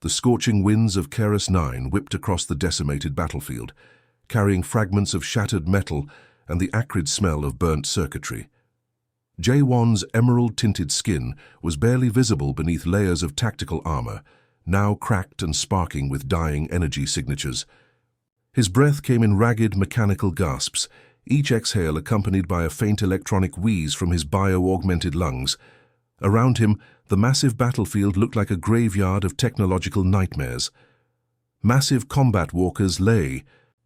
The scorching winds of Keras 9 whipped across the decimated battlefield, carrying fragments of shattered metal and the acrid smell of burnt circuitry. J1's emerald-tinted skin was barely visible beneath layers of tactical armor, now cracked and sparking with dying energy signatures. His breath came in ragged mechanical gasps, each exhale accompanied by a faint electronic wheeze from his bio-augmented lungs. Around him, the massive battlefield looked like a graveyard of technological nightmares. Massive combat walkers lay,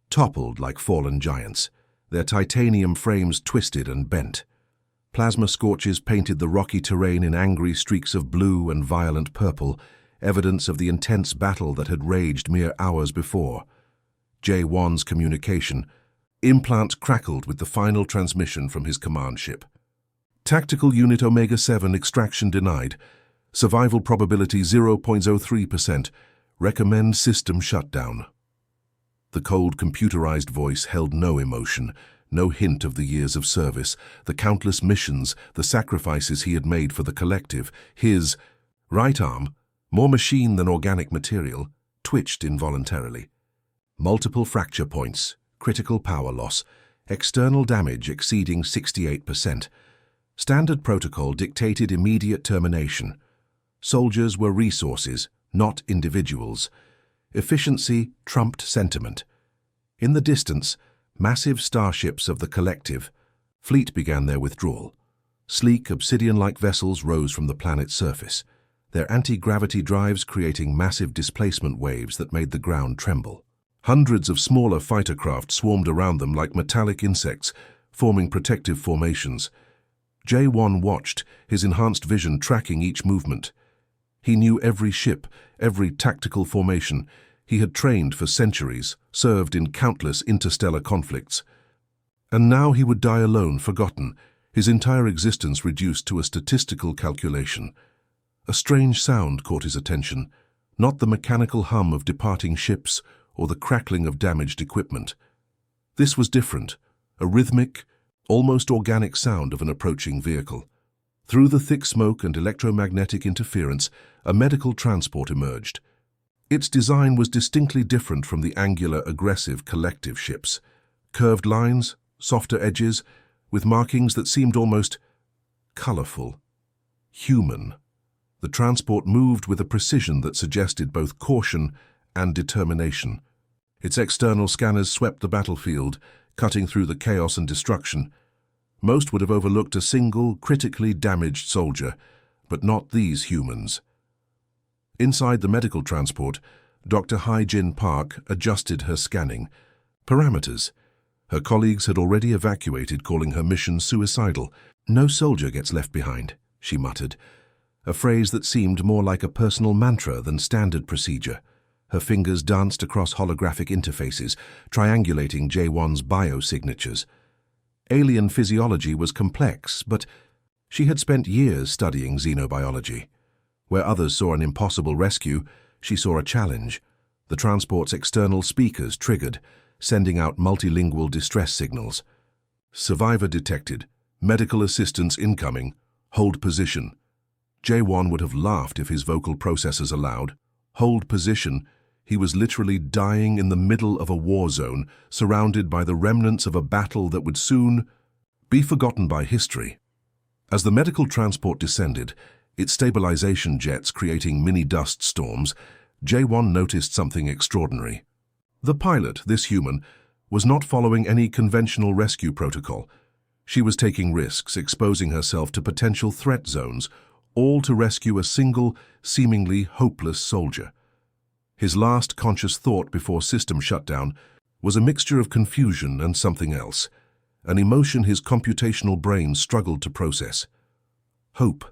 toppled like fallen giants, their titanium frames twisted and bent. Plasma scorches painted the rocky terrain in angry streaks of blue and violent purple, evidence of the intense battle that had raged mere hours before. J1's communication implant crackled with the final transmission from his command ship. Tactical Unit Omega-7 extraction denied. Survival probability 0.03%. Recommend system shutdown. The cold computerized voice held no emotion, no hint of the years of service, the countless missions, the sacrifices he had made for the collective. His right arm, more machine than organic material, twitched involuntarily. Multiple fracture points, critical power loss, external damage exceeding 68%. Standard protocol dictated immediate termination. Soldiers were resources, not individuals. Efficiency trumped sentiment. In the distance, massive starships of the collective fleet began their withdrawal. Sleek, obsidian-like vessels rose from the planet's surface, their anti-gravity drives creating massive displacement waves that made the ground tremble. Hundreds of smaller fighter craft swarmed around them like metallic insects, forming protective formations. J1 watched, his enhanced vision tracking each movement. He knew every ship, every tactical formation. He had trained for centuries, served in countless interstellar conflicts. And now he would die alone, forgotten, his entire existence reduced to a statistical calculation. A strange sound caught his attention, not the mechanical hum of departing ships or the crackling of damaged equipment. This was different, a rhythmic, almost organic sound of an approaching vehicle. Through the thick smoke and electromagnetic interference, a medical transport emerged. Its design was distinctly different from the angular, aggressive collective ships. Curved lines, softer edges, with markings that seemed almost colorful, human. The transport moved with a precision that suggested both caution and determination. Its external scanners swept the battlefield, cutting through the chaos and destruction. Most would have overlooked a single, critically damaged soldier, but not these humans. Inside the medical transport, Dr. Hai-Jin Park adjusted her scanning parameters. Her colleagues had already evacuated, calling her mission suicidal. "No soldier gets left behind," she muttered, a phrase that seemed more like a personal mantra than standard procedure. Her fingers danced across holographic interfaces, triangulating J1's biosignatures. Alien physiology was complex, but she had spent years studying xenobiology. Where others saw an impossible rescue, she saw a challenge. The transport's external speakers triggered, sending out multilingual distress signals. Survivor detected. Medical assistance incoming. Hold position. J1 would have laughed if his vocal processors allowed. Hold position. He was literally dying in the middle of a war zone, surrounded by the remnants of a battle that would soon be forgotten by history. As the medical transport descended, its stabilization jets creating mini dust storms, J1 noticed something extraordinary. The pilot, this human, was not following any conventional rescue protocol. She was taking risks, exposing herself to potential threat zones, all to rescue a single, seemingly hopeless soldier. His last conscious thought before system shutdown was a mixture of confusion and something else, an emotion his computational brain struggled to process. Hope.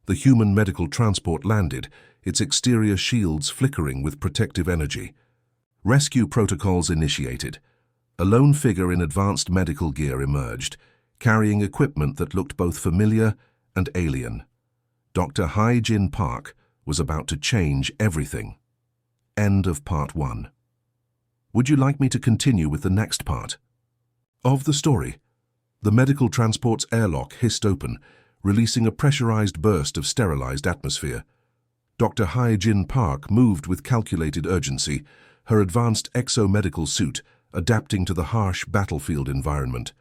The human medical transport landed, its exterior shields flickering with protective energy. Rescue protocols initiated. A lone figure in advanced medical gear emerged, carrying equipment that looked both familiar and alien. Dr. Hai-Jin Park was about to change everything. End of part 1. Would you like me to continue with the next part of the story? The medical transport's airlock hissed open, releasing a pressurized burst of sterilized atmosphere. Dr. Hyejin Park moved with calculated urgency, her advanced exo-medical suit adapting to the harsh battlefield environment.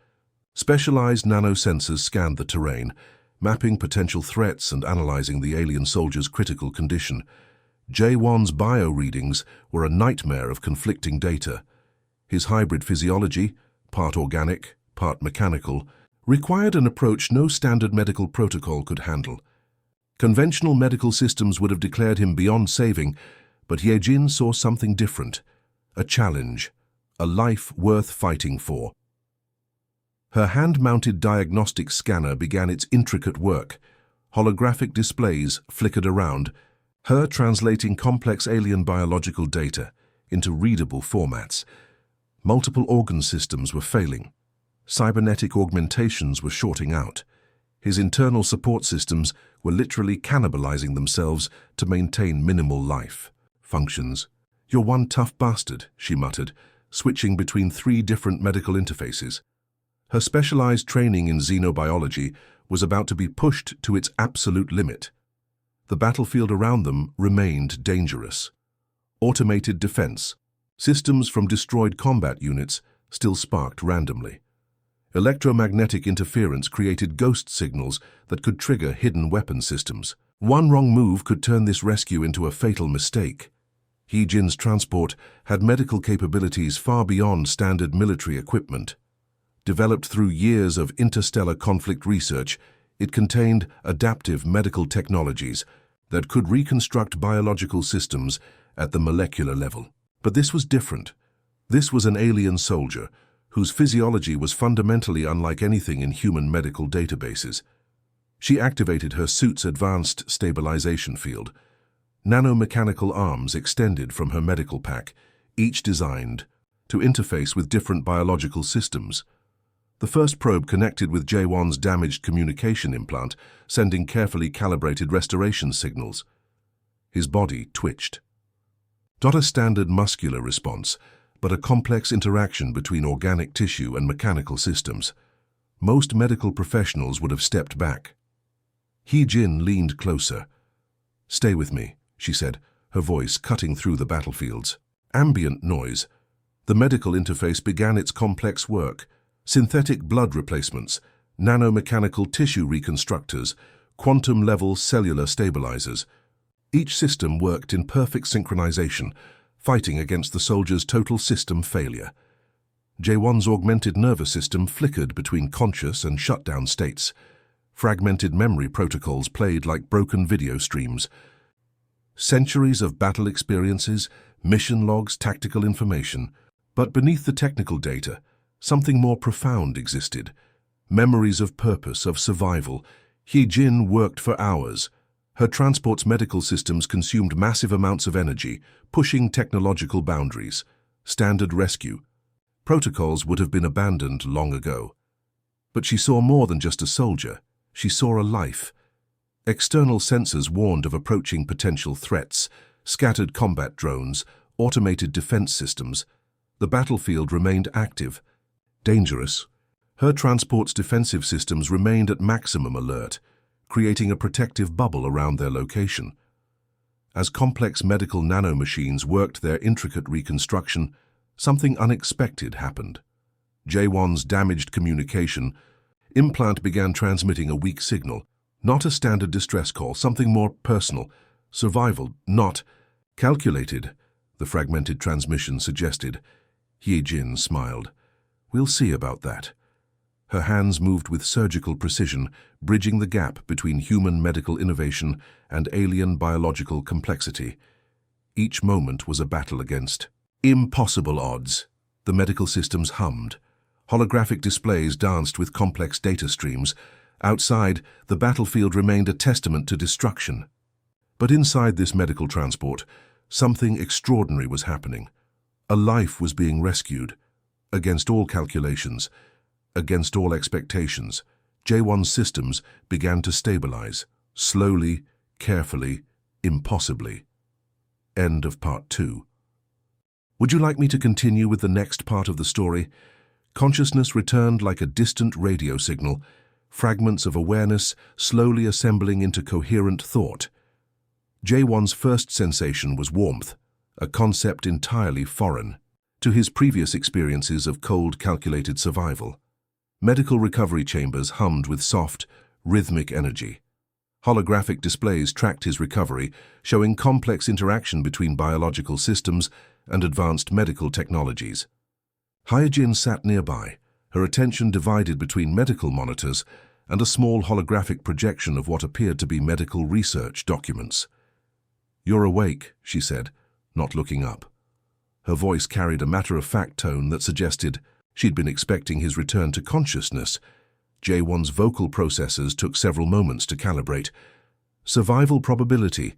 Specialized nanosensors scanned the terrain, mapping potential threats and analyzing the alien soldier's critical condition. Jae-won's bio-readings were a nightmare of conflicting data. His hybrid physiology, part organic, part mechanical, required an approach no standard medical protocol could handle. Conventional medical systems would have declared him beyond saving, but Hyejin saw something different, a challenge, a life worth fighting for. Her hand-mounted diagnostic scanner began its intricate work. Holographic displays flickered around, her translating complex alien biological data into readable formats. Multiple organ systems were failing. Cybernetic augmentations were shorting out. His internal support systems were literally cannibalizing themselves to maintain minimal life functions. "You're one tough bastard," she muttered, switching between 3 different medical interfaces. Her specialized training in xenobiology was about to be pushed to its absolute limit. The battlefield around them remained dangerous. Automated defense, systems from destroyed combat units, still sparked randomly. Electromagnetic interference created ghost signals that could trigger hidden weapon systems. One wrong move could turn this rescue into a fatal mistake. Hyejin's transport had medical capabilities far beyond standard military equipment. Developed through years of interstellar conflict research, it contained adaptive medical technologies that could reconstruct biological systems at the molecular level. But this was different. This was an alien soldier whose physiology was fundamentally unlike anything in human medical databases. She activated her suit's advanced stabilization field. Nanomechanical arms extended from her medical pack, each designed to interface with different biological systems. The first probe connected with Jae-won's damaged communication implant, sending carefully calibrated restoration signals. His body twitched. Not a standard muscular response, but a complex interaction between organic tissue and mechanical systems. Most medical professionals would have stepped back. Hyejin leaned closer. "Stay with me," she said, her voice cutting through the battlefields. Ambient noise. The medical interface began its complex work. Synthetic blood replacements, nanomechanical tissue reconstructors, quantum-level cellular stabilizers. Each system worked in perfect synchronization, fighting against the soldier's total system failure. Jae-won's augmented nervous system flickered between conscious and shutdown states. Fragmented memory protocols played like broken video streams. Centuries of battle experiences, mission logs, tactical information. But beneath the technical data, something more profound existed. Memories of purpose, of survival. Hyejin worked for hours. Her transport's medical systems consumed massive amounts of energy, pushing technological boundaries. Standard rescue protocols would have been abandoned long ago. But she saw more than just a soldier. She saw a life. External sensors warned of approaching potential threats, scattered combat drones, automated defense systems. The battlefield remained active, dangerous. Her transport's defensive systems remained at maximum alert, creating a protective bubble around their location. As complex medical nanomachines worked their intricate reconstruction, something unexpected happened. Jae-won's damaged communication implant began transmitting a weak signal, not a standard distress call, something more personal, survival, not calculated, the fragmented transmission suggested. Hyejin smiled. "We'll see about that." Her hands moved with surgical precision, bridging the gap between human medical innovation and alien biological complexity. Each moment was a battle against impossible odds. The medical systems hummed. Holographic displays danced with complex data streams. Outside, the battlefield remained a testament to destruction. But inside this medical transport, something extraordinary was happening. A life was being rescued. Against all calculations, against all expectations, Jae-won's systems began to stabilize, slowly, carefully, impossibly. End of part 2. Would you like me to continue with the next part of the story? Consciousness returned like a distant radio signal, fragments of awareness slowly assembling into coherent thought. Jaewon's first sensation was warmth, a concept entirely foreign to his previous experiences of cold, calculated survival. Medical recovery chambers hummed with soft, rhythmic energy. Holographic displays tracked his recovery, showing complex interaction between biological systems and advanced medical technologies. Hyojin sat nearby, her attention divided between medical monitors and a small holographic projection of what appeared to be medical research documents. "You're awake," she said, not looking up. Her voice carried a matter-of-fact tone that suggested she'd been expecting his return to consciousness. Jaewon's vocal processors took several moments to calibrate. "Survival probability,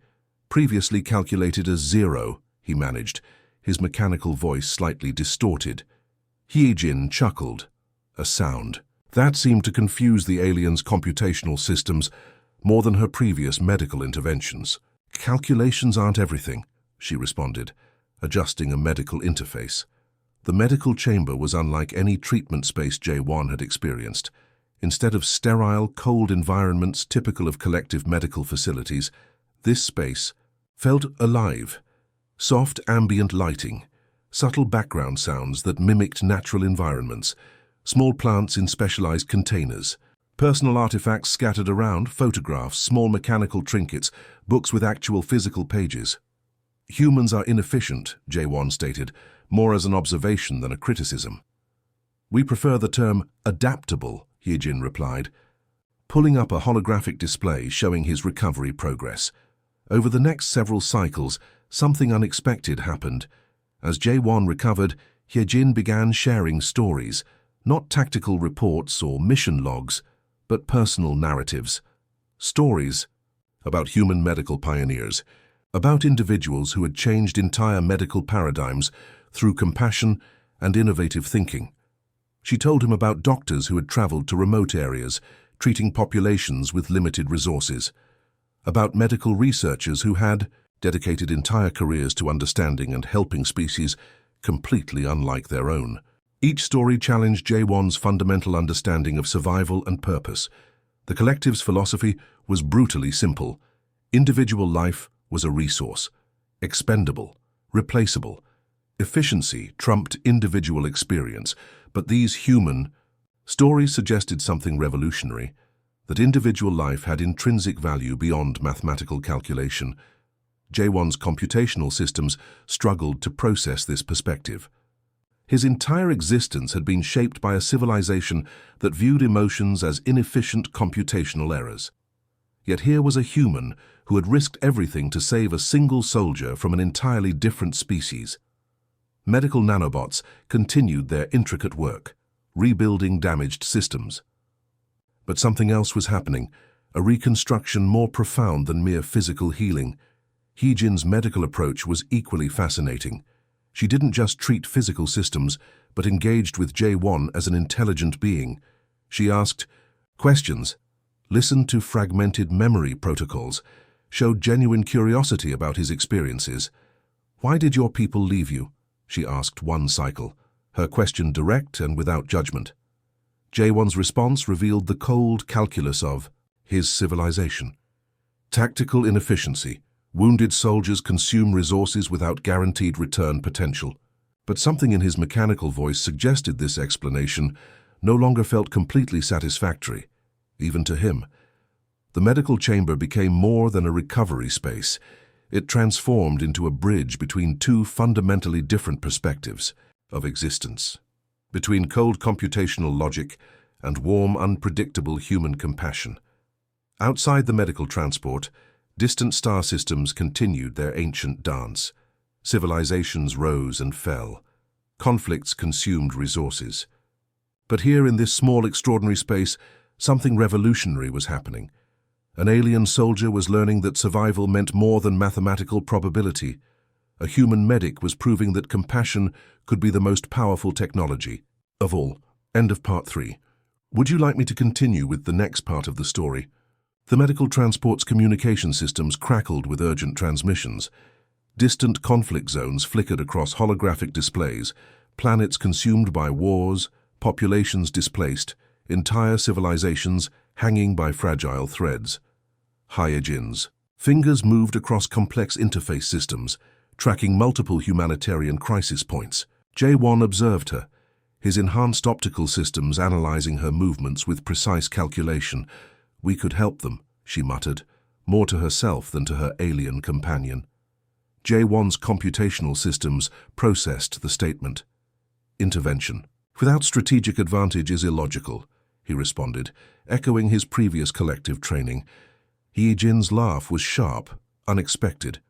previously calculated as 0, he managed, his mechanical voice slightly distorted. Hyojin chuckled. A sound. That seemed to confuse the alien's computational systems more than her previous medical interventions. "Calculations aren't everything," she responded, adjusting a medical interface. The medical chamber was unlike any treatment space Jaewon had experienced. Instead of sterile, cold environments typical of collective medical facilities, this space felt alive. Soft ambient lighting, subtle background sounds that mimicked natural environments, small plants in specialized containers, personal artifacts scattered around, photographs, small mechanical trinkets, books with actual physical pages. "Humans are inefficient," Jaewon stated, more as an observation than a criticism. "We prefer the term adaptable," Hyojin replied, pulling up a holographic display showing his recovery progress. Over the next several cycles, something unexpected happened. As Jaewon recovered, Hyojin began sharing stories, not tactical reports or mission logs, but personal narratives. Stories about human medical pioneers, about individuals who had changed entire medical paradigms through compassion and innovative thinking. She told him about doctors who had traveled to remote areas, treating populations with limited resources, about medical researchers who had dedicated entire careers to understanding and helping species completely unlike their own. Each story challenged Jaewon's fundamental understanding of survival and purpose. The collective's philosophy was brutally simple. Individual life was a resource, expendable, replaceable. Efficiency trumped individual experience, but these human stories suggested something revolutionary, that individual life had intrinsic value beyond mathematical calculation. Jaewon's computational systems struggled to process this perspective. His entire existence had been shaped by a civilization that viewed emotions as inefficient computational errors. Yet here was a human who had risked everything to save a single soldier from an entirely different species. Medical nanobots continued their intricate work, rebuilding damaged systems. But something else was happening, a reconstruction more profound than mere physical healing. Hyojin's medical approach was equally fascinating. She didn't just treat physical systems, but engaged with Jaewon as an intelligent being. She asked questions, listened to fragmented memory protocols, showed genuine curiosity about his experiences. "Why did your people leave you?" she asked one cycle, her question direct and without judgment. Jaewon's response revealed the cold calculus of his civilization. Tactical inefficiency. Wounded soldiers consume resources without guaranteed return potential. But something in his mechanical voice suggested this explanation no longer felt completely satisfactory, even to him. The medical chamber became more than a recovery space. It transformed into a bridge between two fundamentally different perspectives of existence, between cold computational logic and warm, unpredictable human compassion. Outside the medical transport, distant star systems continued their ancient dance. Civilizations rose and fell. Conflicts consumed resources. But here in this small, extraordinary space, something revolutionary was happening. An alien soldier was learning that survival meant more than mathematical probability. A human medic was proving that compassion could be the most powerful technology of all. End of part 3. Would you like me to continue with the next part of the story? The medical transport's communication systems crackled with urgent transmissions. Distant conflict zones flickered across holographic displays, planets consumed by wars, populations displaced, entire civilizations hanging by fragile threads. Hyojin's Fingers moved across complex interface systems, tracking multiple humanitarian crisis points. J1 observed her, his enhanced optical systems analyzing her movements with precise calculation. "We could help them," she muttered, more to herself than to her alien companion. J1's computational systems processed the statement. "Intervention without strategic advantage is illogical," he responded, echoing his previous collective training. He-Jin's laugh was sharp, unexpected.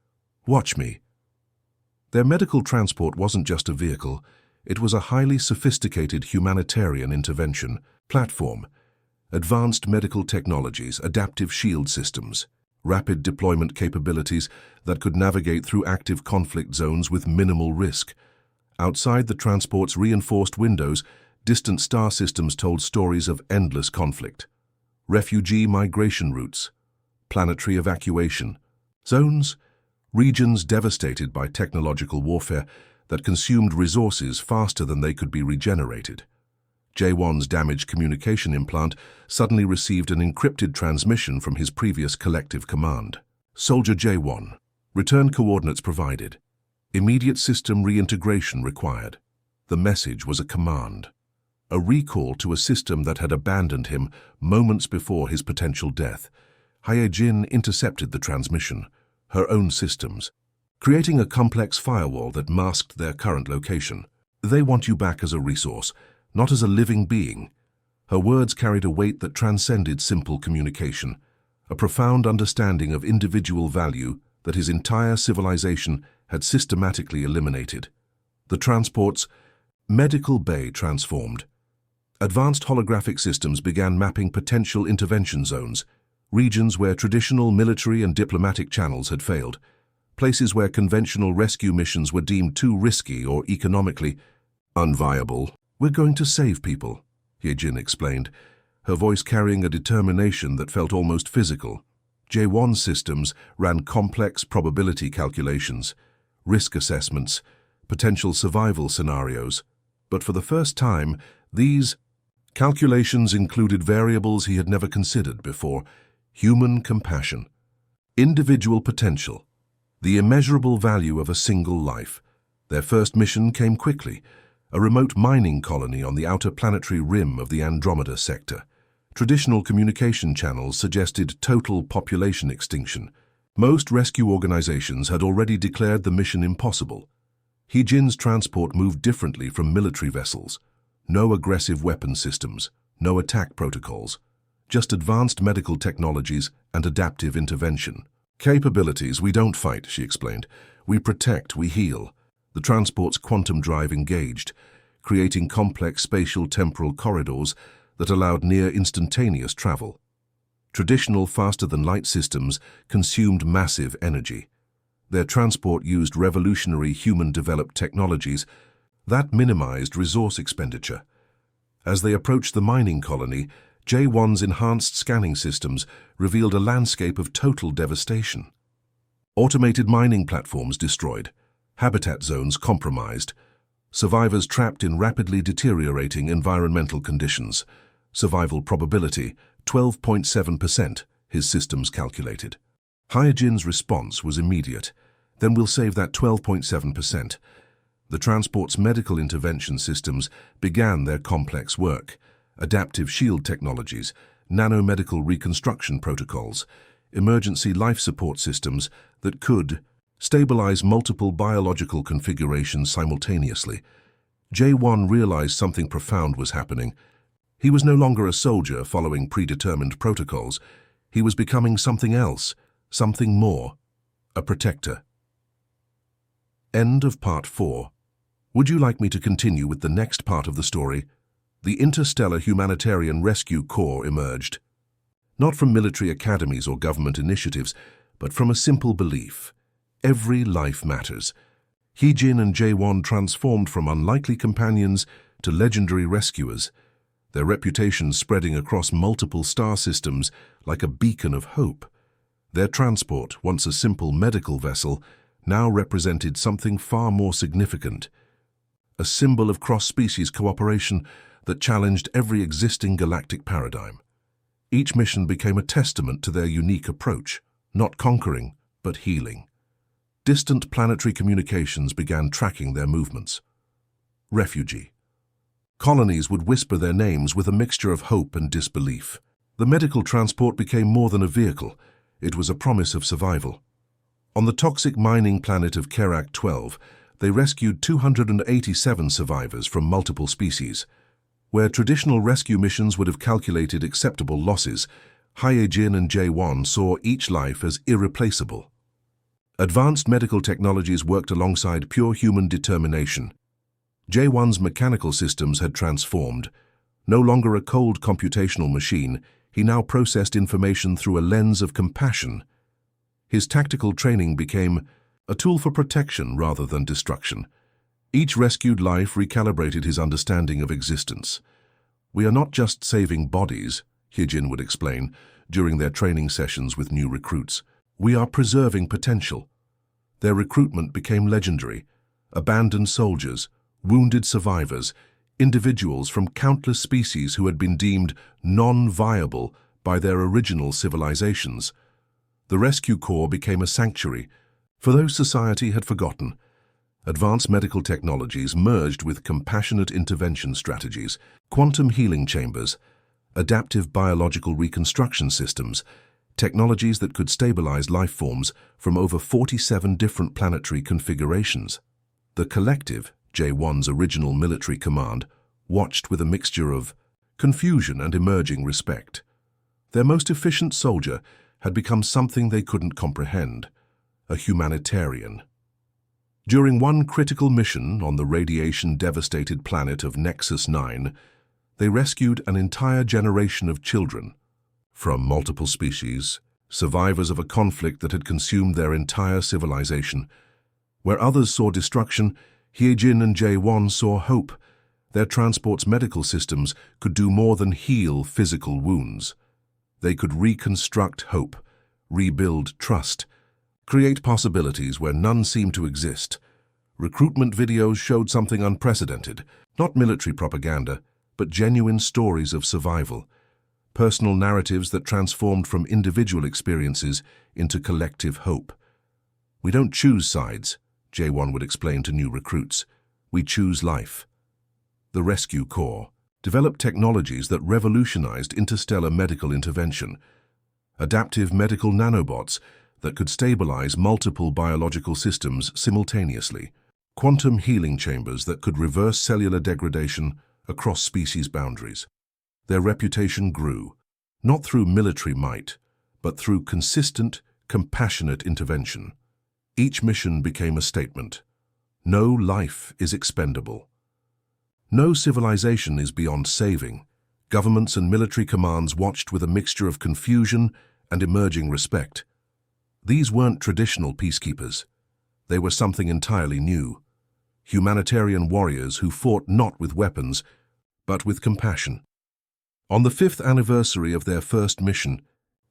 "Watch me." Their medical transport wasn't just a vehicle, it was a highly sophisticated humanitarian intervention platform. Advanced medical technologies, adaptive shield systems, rapid deployment capabilities that could navigate through active conflict zones with minimal risk. Outside the transport's reinforced windows, distant star systems told stories of endless conflict. Refugee migration routes, planetary evacuation zones, regions devastated by technological warfare that consumed resources faster than they could be regenerated. J1's damaged communication implant suddenly received an encrypted transmission from his previous collective command. "Soldier J1, return coordinates provided. Immediate system reintegration required." The message was a command, a recall to a system that had abandoned him moments before his potential death. Hyejin intercepted the transmission, her own systems, creating a complex firewall that masked their current location. "They want you back as a resource, not as a living being." Her words carried a weight that transcended simple communication, a profound understanding of individual value that his entire civilization had systematically eliminated. The transport's medical bay transformed. Advanced holographic systems began mapping potential intervention zones, regions where traditional military and diplomatic channels had failed, places where conventional rescue missions were deemed too risky or economically unviable. "We're going to save people," Hyejin explained, her voice carrying a determination that felt almost physical. J1 systems ran complex probability calculations, risk assessments, potential survival scenarios, but for the first time, these calculations included variables he had never considered before: human compassion, individual potential, the immeasurable value of a single life. Their first mission came quickly, a remote mining colony on the outer planetary rim of the Andromeda sector. Traditional communication channels suggested total population extinction. Most rescue organizations had already declared the mission impossible. Hyejin's transport moved differently from military vessels. No aggressive weapon systems, no attack protocols, just advanced medical technologies and adaptive intervention. "Capabilities, we don't fight," she explained. "We protect, we heal." The transport's quantum drive engaged, creating complex spatial temporal corridors that allowed near-instantaneous travel. Traditional faster-than-light systems consumed massive energy. Their transport used revolutionary human-developed technologies that minimized resource expenditure. As they approached the mining colony, J1's enhanced scanning systems revealed a landscape of total devastation. Automated mining platforms destroyed, habitat zones compromised, survivors trapped in rapidly deteriorating environmental conditions. Survival probability, 12.7%, his systems calculated. Hyejin's response was immediate. "Then we'll save that 12.7%. The transport's medical intervention systems began their complex work. Adaptive shield technologies, nanomedical reconstruction protocols, emergency life support systems that could stabilize multiple biological configurations simultaneously. J1 realized something profound was happening. He was no longer a soldier following predetermined protocols. He was becoming something else, something more, a protector. End of Part 4. Would you like me to continue with the next part of the story? The Interstellar Humanitarian Rescue Corps emerged, not from military academies or government initiatives, but from a simple belief: every life matters. Hyejin and J1 transformed from unlikely companions to legendary rescuers, their reputations spreading across multiple star systems like a beacon of hope. Their transport, once a simple medical vessel, now represented something far more significant, a symbol of cross-species cooperation that challenged every existing galactic paradigm. Each mission became a testament to their unique approach: not conquering, but healing. Distant planetary communications began tracking their movements. Refugee. Colonies would whisper their names with a mixture of hope and disbelief. The medical transport became more than a vehicle. It was a promise of survival. On the toxic mining planet of Kerak-12, they rescued 287 survivors from multiple species. Where traditional rescue missions would have calculated acceptable losses, Hyejin and Jae-won saw each life as irreplaceable. Advanced medical technologies worked alongside pure human determination. Jae-won's mechanical systems had transformed. No longer a cold computational machine, he now processed information through a lens of compassion. His tactical training became a tool for protection rather than destruction. Each rescued life recalibrated his understanding of existence. "We are not just saving bodies," Hyejin would explain during their training sessions with new recruits. "We are preserving potential." Their recruitment became legendary. Abandoned soldiers, wounded survivors, individuals from countless species who had been deemed non-viable by their original civilizations. The Rescue Corps became a sanctuary for those society had forgotten. Advanced medical technologies merged with compassionate intervention strategies, quantum healing chambers, adaptive biological reconstruction systems, technologies that could stabilize life forms from over 47 different planetary configurations. The collective, Jae-won's original military command, watched with a mixture of confusion and emerging respect. Their most efficient soldier had become something they couldn't comprehend, a humanitarian. During one critical mission on the radiation-devastated planet of Nexus 9, they rescued an entire generation of children from multiple species, survivors of a conflict that had consumed their entire civilization. Where others saw destruction, Hyejin and Jae-won saw hope. Their transport's medical systems could do more than heal physical wounds. They could reconstruct hope, rebuild trust, create possibilities where none seemed to exist. Recruitment videos showed something unprecedented, not military propaganda, but genuine stories of survival, personal narratives that transformed from individual experiences into collective hope. "We don't choose sides," Jae-won would explain to new recruits. "We choose life." The Rescue Corps developed technologies that revolutionized interstellar medical intervention, adaptive medical nanobots that could stabilize multiple biological systems simultaneously, quantum healing chambers that could reverse cellular degradation across species boundaries. Their reputation grew, not through military might, but through consistent, compassionate intervention. Each mission became a statement. No life is expendable. No civilization is beyond saving. Governments and military commands watched with a mixture of confusion and emerging respect. These weren't traditional peacekeepers. They were something entirely new. Humanitarian warriors who fought not with weapons, but with compassion. On the 5th anniversary of their first mission,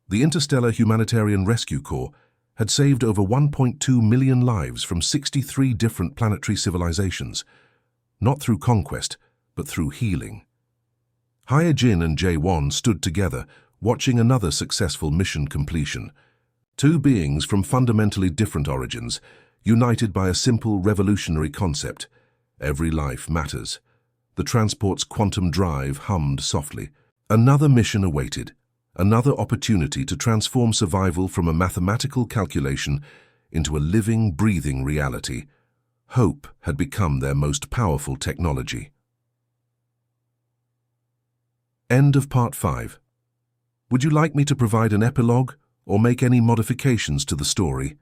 the Interstellar Humanitarian Rescue Corps had saved over 1.2 million lives from 63 different planetary civilizations, not through conquest, but through healing. Hyejin and Jae-won stood together, watching another successful mission completion. Two beings from fundamentally different origins, united by a simple revolutionary concept: every life matters. The transport's quantum drive hummed softly. Another mission awaited, another opportunity to transform survival from a mathematical calculation into a living, breathing reality. Hope had become their most powerful technology. End of Part 5. Would you like me to provide an epilogue or make any modifications to the story?